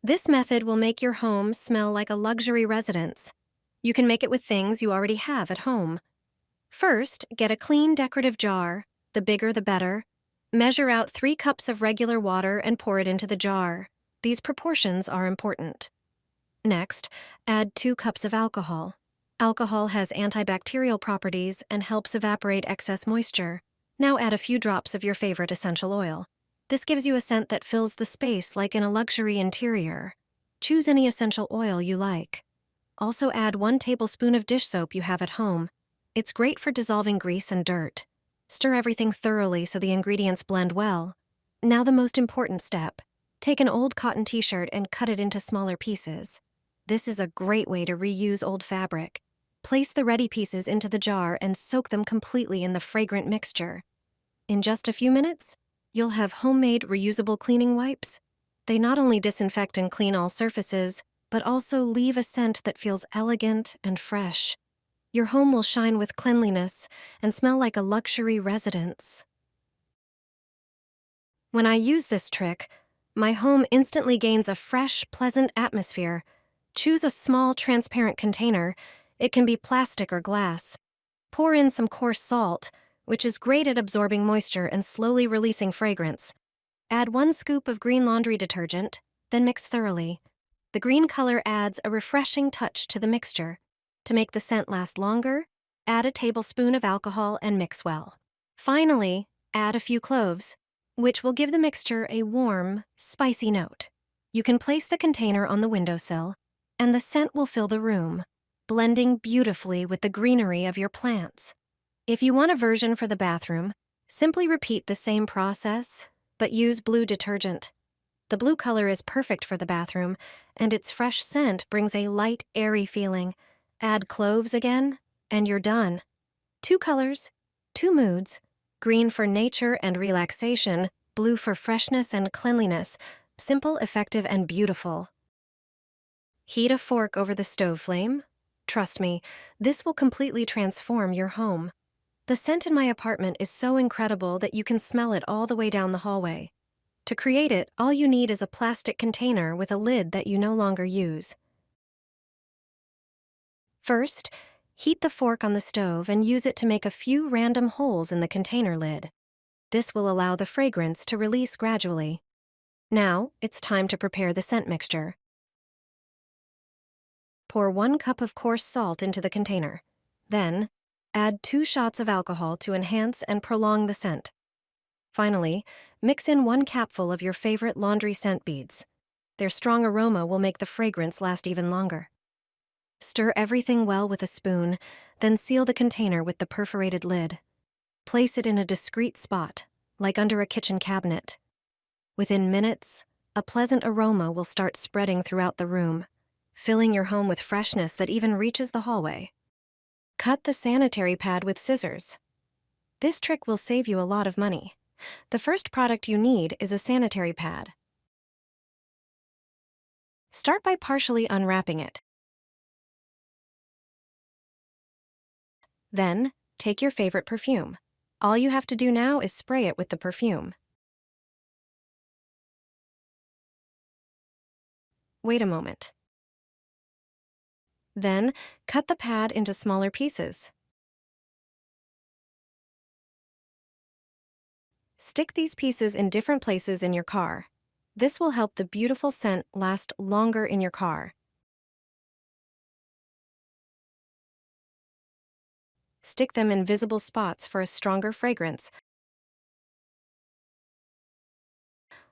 This method will make your home smell like a luxury residence. You can make it with things you already have at home. First, get a clean decorative jar, the bigger the better. Measure out 3 cups of regular water and pour it into the jar. These proportions are important. Next, add 2 cups of alcohol. Alcohol has antibacterial properties and helps evaporate excess moisture. Now add a few drops of your favorite essential oil. This gives you a scent that fills the space like in a luxury interior. Choose any essential oil you like. Also add 1 tablespoon of dish soap you have at home. It's great for dissolving grease and dirt. Stir everything thoroughly so the ingredients blend well. Now the most important step. Take an old cotton t-shirt and cut it into smaller pieces. This is a great way to reuse old fabric. Place the ready pieces into the jar and soak them completely in the fragrant mixture. In just a few minutes, you'll have homemade reusable cleaning wipes. They not only disinfect and clean all surfaces, but also leave a scent that feels elegant and fresh. Your home will shine with cleanliness and smell like a luxury residence. When I use this trick, my home instantly gains a fresh, pleasant atmosphere. Choose a small, transparent container. It can be plastic or glass. Pour in some coarse salt, which is great at absorbing moisture and slowly releasing fragrance. Add 1 scoop of green laundry detergent, then mix thoroughly. The green color adds a refreshing touch to the mixture. To make the scent last longer, add a tablespoon of alcohol and mix well. Finally, add a few cloves, which will give the mixture a warm, spicy note. You can place the container on the windowsill, and the scent will fill the room, blending beautifully with the greenery of your plants. If you want a version for the bathroom, simply repeat the same process, but use blue detergent. The blue color is perfect for the bathroom, and its fresh scent brings a light, airy feeling. Add cloves again, and you're done. 2 colors, 2 moods, green for nature and relaxation, blue for freshness and cleanliness, simple, effective, and beautiful. Heat a fork over the stove flame. Trust me, this will completely transform your home. The scent in my apartment is so incredible that you can smell it all the way down the hallway. To create it, all you need is a plastic container with a lid that you no longer use. First, heat the fork on the stove and use it to make a few random holes in the container lid. This will allow the fragrance to release gradually. Now, it's time to prepare the scent mixture. Pour 1 cup of coarse salt into the container. Then, add 2 shots of alcohol to enhance and prolong the scent. Finally, mix in 1 capful of your favorite laundry scent beads. Their strong aroma will make the fragrance last even longer. Stir everything well with a spoon, then seal the container with the perforated lid. Place it in a discreet spot, like under a kitchen cabinet. Within minutes, a pleasant aroma will start spreading throughout the room, filling your home with freshness that even reaches the hallway. Cut the sanitary pad with scissors. This trick will save you a lot of money. The first product you need is a sanitary pad. Start by partially unwrapping it. Then, take your favorite perfume. All you have to do now is spray it with the perfume. Wait a moment. Then, cut the pad into smaller pieces. Stick these pieces in different places in your car. This will help the beautiful scent last longer in your car. Stick them in visible spots for a stronger fragrance,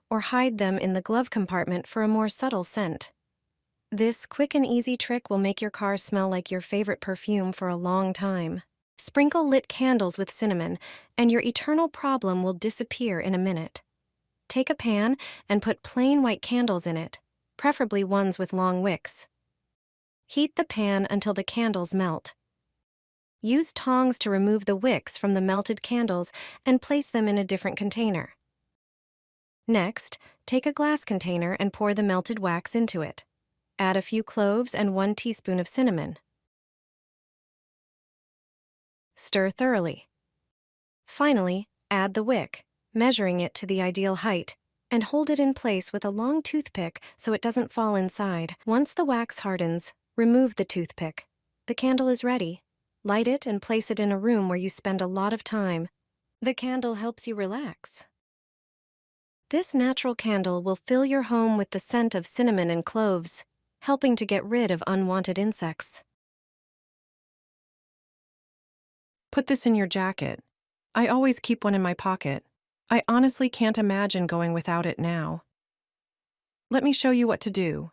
or hide them in the glove compartment for a more subtle scent. This quick and easy trick will make your car smell like your favorite perfume for a long time. Sprinkle lit candles with cinnamon, and your eternal problem will disappear in a minute. Take a pan and put plain white candles in it, preferably ones with long wicks. Heat the pan until the candles melt. Use tongs to remove the wicks from the melted candles and place them in a different container. Next, take a glass container and pour the melted wax into it. Add a few cloves and 1 teaspoon of cinnamon. Stir thoroughly. Finally, add the wick, measuring it to the ideal height, and hold it in place with a long toothpick so it doesn't fall inside. Once the wax hardens, remove the toothpick. The candle is ready. Light it and place it in a room where you spend a lot of time. The candle helps you relax. This natural candle will fill your home with the scent of cinnamon and cloves, helping to get rid of unwanted insects. Put this in your jacket. I always keep one in my pocket. I honestly can't imagine going without it now. Let me show you what to do.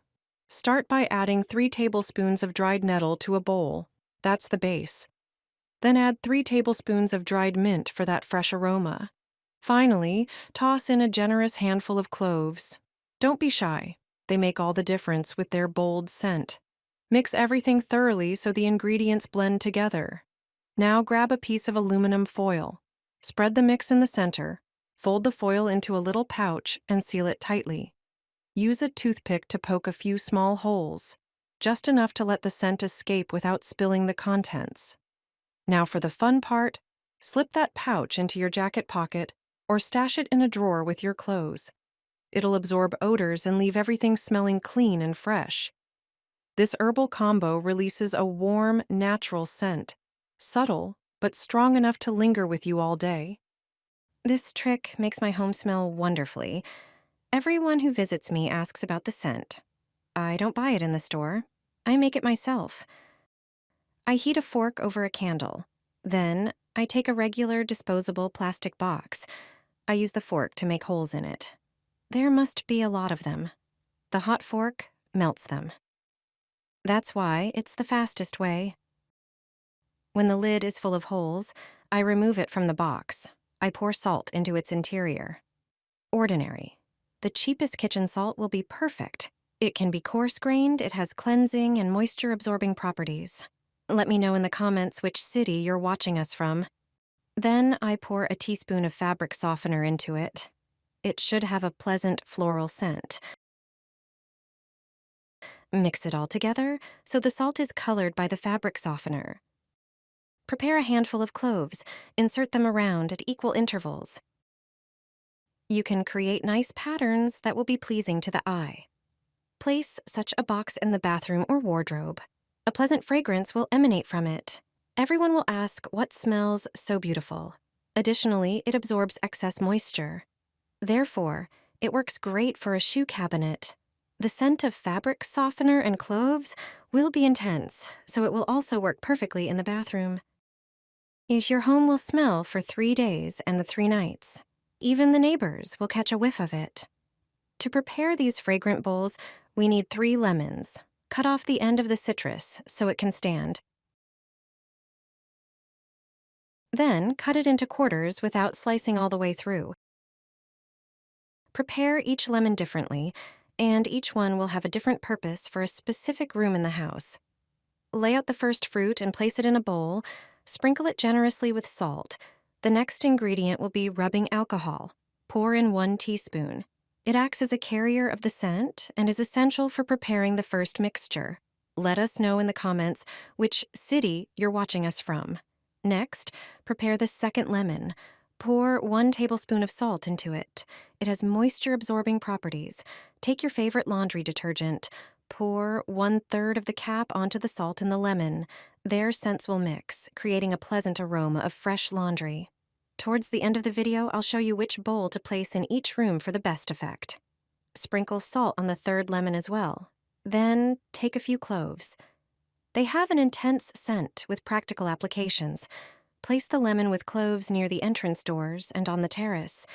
Start by adding 3 tablespoons of dried nettle to a bowl. That's the base. Then add 3 tablespoons of dried mint for that fresh aroma. Finally, toss in a generous handful of cloves. Don't be shy. They make all the difference with their bold scent. Mix everything thoroughly so the ingredients blend together. Now grab a piece of aluminum foil. Spread the mix in the center. Fold the foil into a little pouch and seal it tightly. Use a toothpick to poke a few small holes, just enough to let the scent escape without spilling the contents. Now for the fun part, slip that pouch into your jacket pocket or stash it in a drawer with your clothes. It'll absorb odors and leave everything smelling clean and fresh. This herbal combo releases a warm, natural scent, subtle, but strong enough to linger with you all day. This trick makes my home smell wonderfully. Everyone who visits me asks about the scent. I don't buy it in the store. I make it myself. I heat a fork over a candle. Then, I take a regular disposable plastic box. I use the fork to make holes in it. There must be a lot of them. The hot fork melts them. That's why it's the fastest way. When the lid is full of holes, I remove it from the box. I pour salt into its interior. Ordinary. The cheapest kitchen salt will be perfect. It can be coarse-grained, it has cleansing and moisture-absorbing properties. Let me know in the comments which city you're watching us from. Then I pour a teaspoon of fabric softener into it. It should have a pleasant floral scent. Mix it all together so the salt is colored by the fabric softener. Prepare a handful of cloves. Insert them around at equal intervals. You can create nice patterns that will be pleasing to the eye. Place such a box in the bathroom or wardrobe. A pleasant fragrance will emanate from it. Everyone will ask what smells so beautiful. Additionally, it absorbs excess moisture. Therefore, it works great for a shoe cabinet. The scent of fabric softener and cloves will be intense, so it will also work perfectly in the bathroom. Your home will smell for 3 days and the 3 nights. Even the neighbors will catch a whiff of it. To prepare these fragrant bowls, we need 3 lemons. Cut off the end of the citrus so it can stand. Then, cut it into quarters without slicing all the way through. Prepare each lemon differently, and each one will have a different purpose for a specific room in the house. Lay out the first fruit and place it in a bowl. Sprinkle it generously with salt. The next ingredient will be rubbing alcohol. Pour in 1 teaspoon. It acts as a carrier of the scent and is essential for preparing the first mixture. Let us know in the comments which city you're watching us from. Next, prepare the second lemon. Pour 1 tablespoon of salt into it. It has moisture-absorbing properties. Take your favorite laundry detergent. Pour 1/3 of the cap onto the salt and the lemon. Their scents will mix, creating a pleasant aroma of fresh laundry. Towards the end of the video, I'll show you which bowl to place in each room for the best effect. Sprinkle salt on the 3rd lemon as well. Then, take a few cloves. They have an intense scent with practical applications. Place the lemon with cloves near the entrance doors and on the terrace.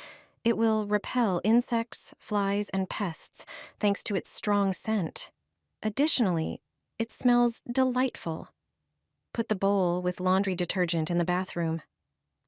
It will repel insects, flies, and pests thanks to its strong scent. Additionally, it smells delightful. Put the bowl with laundry detergent in the bathroom.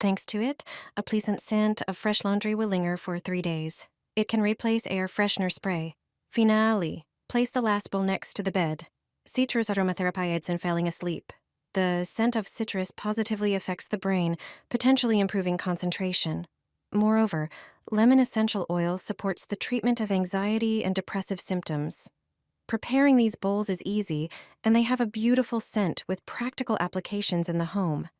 Thanks to it, a pleasant scent of fresh laundry will linger for 3 days. It can replace air freshener spray. Finale, place the last bowl next to the bed. Citrus aromatherapy aids in falling asleep. The scent of citrus positively affects the brain, potentially improving concentration. Moreover, lemon essential oil supports the treatment of anxiety and depressive symptoms. Preparing these bowls is easy, and they have a beautiful scent with practical applications in the home.